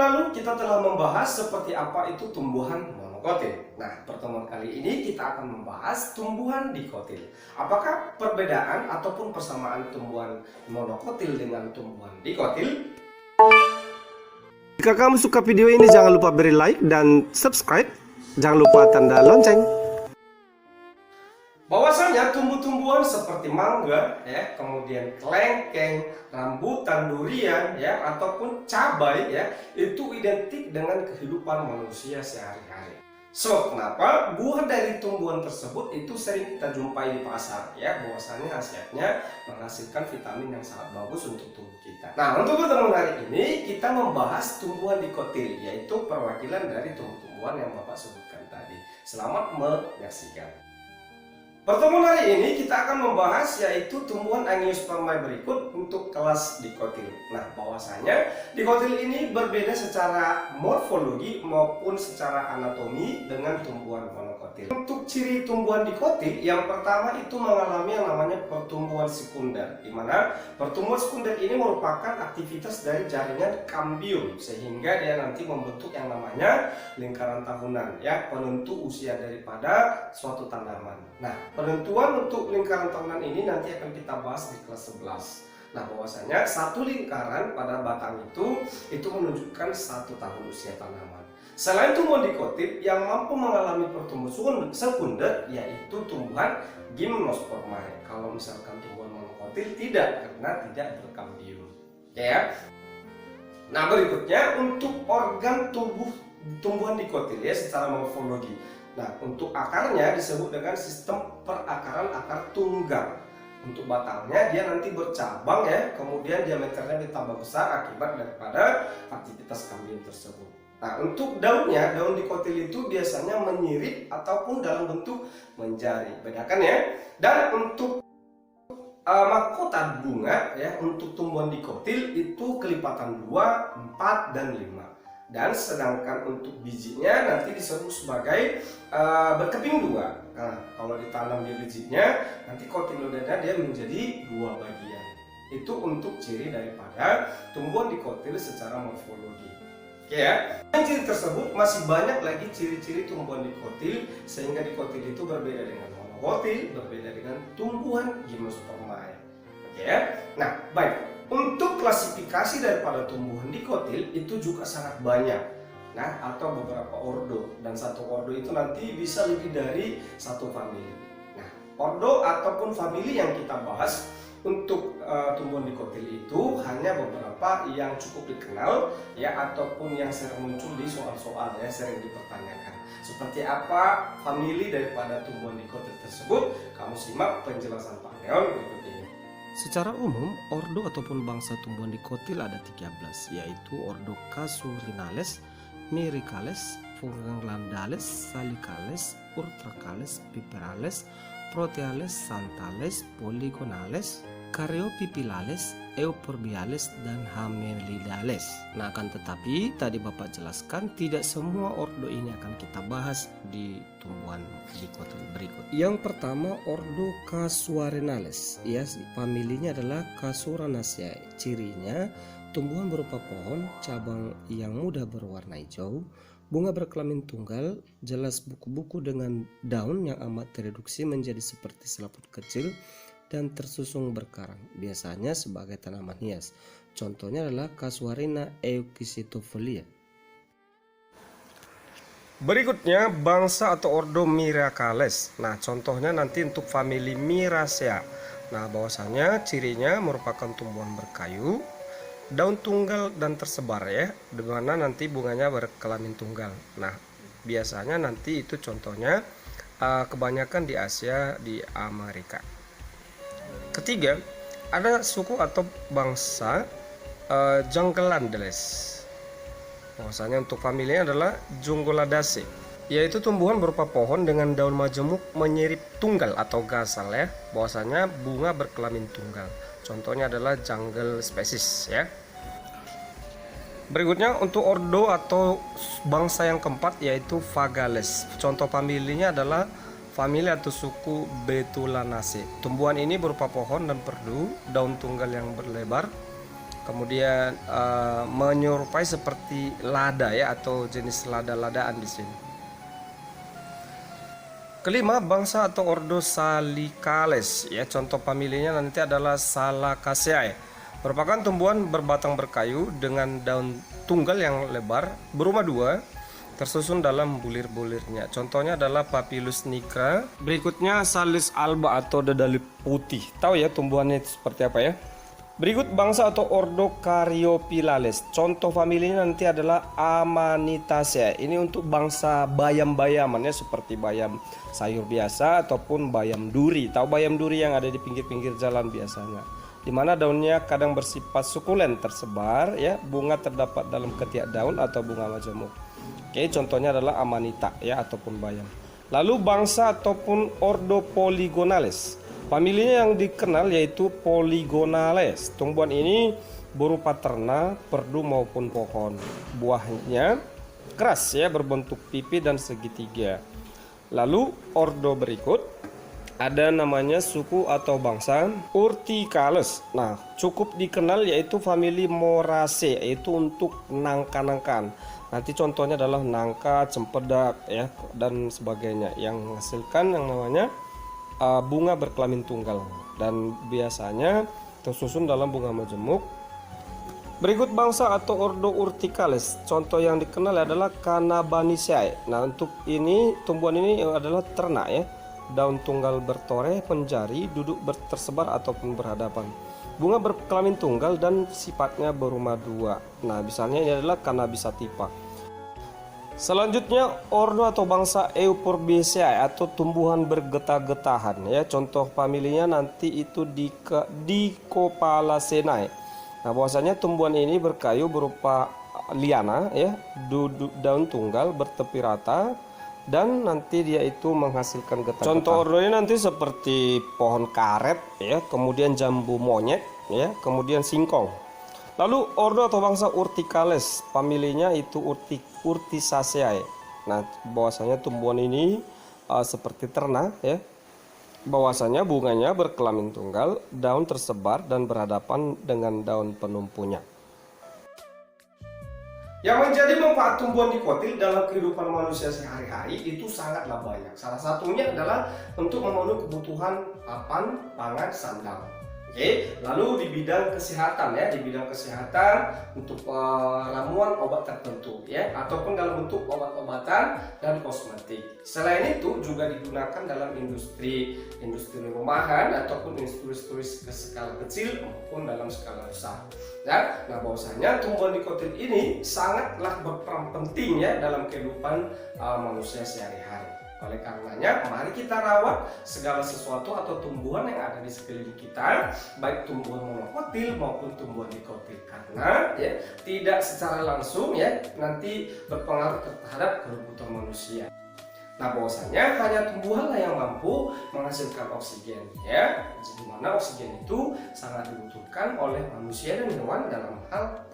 lalu kita telah membahas seperti apa itu tumbuhan monokotil. Nah, pertemuan kali ini kita akan membahas tumbuhan dikotil. Apakah perbedaan ataupun persamaan tumbuhan monokotil dengan tumbuhan dikotil? Jika kamu suka video ini, jangan lupa beri like dan subscribe. Jangan lupa tanda lonceng. Bahwasanya tumbuh-tumbuhan seperti mangga, ya, kemudian kelengkeng, rambutan, durian, ya, ataupun cabai, ya, itu identik dengan kehidupan manusia sehari-hari. So, kenapa buah dari tumbuhan tersebut itu sering kita jumpai di pasar, ya, bahwasanya khasiatnya menghasilkan vitamin yang sangat bagus untuk tubuh kita. Nah, untuk pertemuan hari ini kita membahas tumbuhan dikotil, yaitu perwakilan dari tumbuh-tumbuhan yang Bapak sebutkan tadi. Selamat menyaksikan. Pertemuan hari ini kita akan membahas yaitu tumbuhan Angiospermae berikut untuk kelas dikotil. Nah, bahwasanya dikotil ini berbeda secara morfologi maupun secara anatomi dengan tumbuhan monokotil. Untuk ciri tumbuhan dikotil, yang pertama itu mengalami yang namanya pertumbuhan sekunder, di mana pertumbuhan sekunder ini merupakan aktivitas dari jaringan kambium sehingga dia nanti membentuk yang namanya lingkaran tahunan, ya, penentu usia daripada suatu tanaman. Nah, penentuan untuk lingkaran tahunan ini nanti akan kita bahas di kelas 11. Nah, bahwasanya satu lingkaran pada batang itu menunjukkan 1 tahun usia tanaman. Selain tumbuhan dikotil yang mampu mengalami pertumbuhan sekunder yaitu tumbuhan Gymnospermae. Kalau misalkan tumbuhan monokotil tidak, karena tidak berkambium. Ya. Nah, berikutnya untuk organ tubuh tumbuhan dikotil, ya, secara morfologi. Nah, untuk akarnya disebut dengan sistem perakaran akar tunggal. Untuk batangnya dia nanti bercabang, ya, kemudian diameternya ditambah besar akibat daripada aktivitas kambium tersebut. Nah, untuk daunnya, daun dikotil itu biasanya menyirip ataupun dalam bentuk menjari. Bedakan, ya. Dan untuk mahkota bunga, ya, untuk tumbuhan dikotil itu kelipatan 2, 4, dan 5. Dan sedangkan untuk bijinya nanti disebut sebagai berkeping 2. Nah, kalau ditanam di bijinya nanti kotilodonnya dia menjadi 2 bagian. Itu untuk ciri daripada tumbuhan dikotil secara morfologi. Oke, ya. Ciri tersebut masih banyak lagi ciri-ciri tumbuhan dikotil sehingga dikotil itu berbeda dengan monokotil, berbeda dengan tumbuhan Gymnospermae. Oke, ya. Nah, baik. Untuk klasifikasi daripada tumbuhan dikotil itu juga sangat banyak, nah, atau beberapa ordo, dan satu ordo itu nanti bisa lebih dari satu famili. Nah, ordo ataupun famili yang kita bahas untuk tumbuhan dikotil itu hanya beberapa yang cukup dikenal, ya, ataupun yang sering muncul di soal-soal, ya, sering dipertanyakan. Seperti apa famili daripada tumbuhan dikotil tersebut? Kamu simak penjelasan Pak Leon berikut ini. Secara umum, ordo ataupun bangsa tumbuhan dikotil ada 13, yaitu ordo Casuarinales, Myricales, Funganglandales, Salicales, Utracales, Piperales, Proteales, Santales, Polygonales, Caryopipilales, Euphorbiales, dan Hamelidales. Nah, akan tetapi tadi Bapak jelaskan tidak semua ordo ini akan kita bahas di tumbuhan dikotil berikut. Yang pertama, ordo Casuarinales, ya, familinya adalah Casuarinaceae. Cirinya tumbuhan berupa pohon, cabang yang mudah berwarna hijau, bunga berkelamin tunggal, jelas buku-buku dengan daun yang amat tereduksi menjadi seperti selaput kecil dan tersusung berkarang, biasanya sebagai tanaman hias. Contohnya adalah Casuarina eucysitofolia. Berikutnya bangsa atau ordo Myricales. Nah, contohnya nanti untuk famili Myracea. Nah, bahwasanya cirinya merupakan tumbuhan berkayu, daun tunggal dan tersebar, ya, di mana nanti bunganya berkelamin tunggal. Nah, biasanya nanti itu contohnya kebanyakan di Asia, di Amerika. Ketiga, ada suku atau bangsa Junglelandes. Bahwasanya untuk familinya adalah Junguladaceae, yaitu tumbuhan berupa pohon dengan daun majemuk menyirip tunggal atau gasal, ya. Bahwasanya bunga berkelamin tunggal. Contohnya adalah jungle species, ya. Berikutnya untuk ordo atau bangsa yang keempat yaitu Vagales. Contoh familinya adalah famili atau suku Betulanaceae. Tumbuhan ini berupa pohon dan perdu, daun tunggal yang berlebar, Kemudian menyerupai seperti lada ya, atau jenis lada-ladaan di sini. Kelima, bangsa atau ordo Salicales ya, contoh familinya nanti adalah Salacaceae. Merupakan tumbuhan berbatang berkayu dengan daun tunggal yang lebar, berumah dua, tersusun dalam bulir-bulirnya. Contohnya adalah Papyrus nigra. Berikutnya Salis alba atau dedali putih. Tahu ya tumbuhannya seperti apa ya? Berikut bangsa atau ordo Caryophyllales. Contoh familinya nanti adalah Amanitaceae. Ini untuk bangsa bayam-bayaman ya, seperti bayam sayur biasa ataupun bayam duri. Tahu bayam duri yang ada di pinggir-pinggir jalan biasanya, di mana daunnya kadang bersifat sukulen, tersebar ya, bunga terdapat dalam ketiak daun atau bunga majemuk. Oke, contohnya adalah Amanita ya, ataupun bayam. Lalu bangsa ataupun ordo Polygonales. Familinya yang dikenal yaitu Polygonales. Tumbuhan ini berupa terna, perdu maupun pohon. Buahnya keras ya, berbentuk pipi dan segitiga. Lalu ordo berikut ada namanya suku atau bangsa Urticales. Nah, cukup dikenal yaitu famili Moraceae, yaitu untuk nangka-nangkaan. Nanti contohnya adalah nangka, cempedak ya, dan sebagainya, yang menghasilkan yang namanya bunga berkelamin tunggal dan biasanya tersusun dalam bunga majemuk. Berikut bangsa atau ordo Urticales. Contoh yang dikenal adalah Cannabaniceae. Nah, untuk ini tumbuhan ini adalah ternak ya. Daun tunggal bertoreh, penjari, duduk tersebar ataupun berhadapan. Bunga berkelamin tunggal dan sifatnya berumah dua. Nah, misalnya ini adalah Cannabisativa. Selanjutnya ordo atau bangsa Euphorbiaceae atau tumbuhan bergetah-getahan ya. Contoh familinya nanti itu Dicopalacenae. Nah, bahwasanya tumbuhan ini berkayu berupa liana ya, daun tunggal bertepi rata, dan nanti dia itu menghasilkan getah-getah. Contoh ordo ini nanti seperti pohon karet ya, kemudian jambu monyet ya, kemudian singkong. Lalu ordo atau bangsa Urticales, familinya itu Urticaceae. Nah, bahwasanya tumbuhan ini seperti ternak ya. Bahwasanya bunganya berkelamin tunggal, daun tersebar dan berhadapan dengan daun penumpunya. Yang menjadi manfaat tumbuhan dikotil dalam kehidupan manusia sehari-hari itu sangatlah banyak. Salah satunya adalah untuk memenuhi kebutuhan papan, pangan, sandang. Oke, lalu di bidang kesehatan ya, di bidang kesehatan untuk ramuan obat tertentu ya, ataupun dalam bentuk obat-obatan dan kosmetik. Selain itu juga digunakan dalam industri rumahan ataupun industri skala kecil maupun dalam skala besar. Ya, nah bahwasanya tumbuhan dikotil ini sangatlah berperan penting ya dalam kehidupan manusia sehari-hari. Oleh karenanya, mari kita rawat segala sesuatu atau tumbuhan yang ada di sekeliling kita, baik tumbuhan monokotil maupun tumbuhan dikotil, karena ya tidak secara langsung ya nanti berpengaruh terhadap kehidupan manusia. Nah, bahwasanya hanya tumbuhanlah yang mampu menghasilkan oksigen ya, di mana oksigen itu sangat dibutuhkan oleh manusia dan hewan dalam hal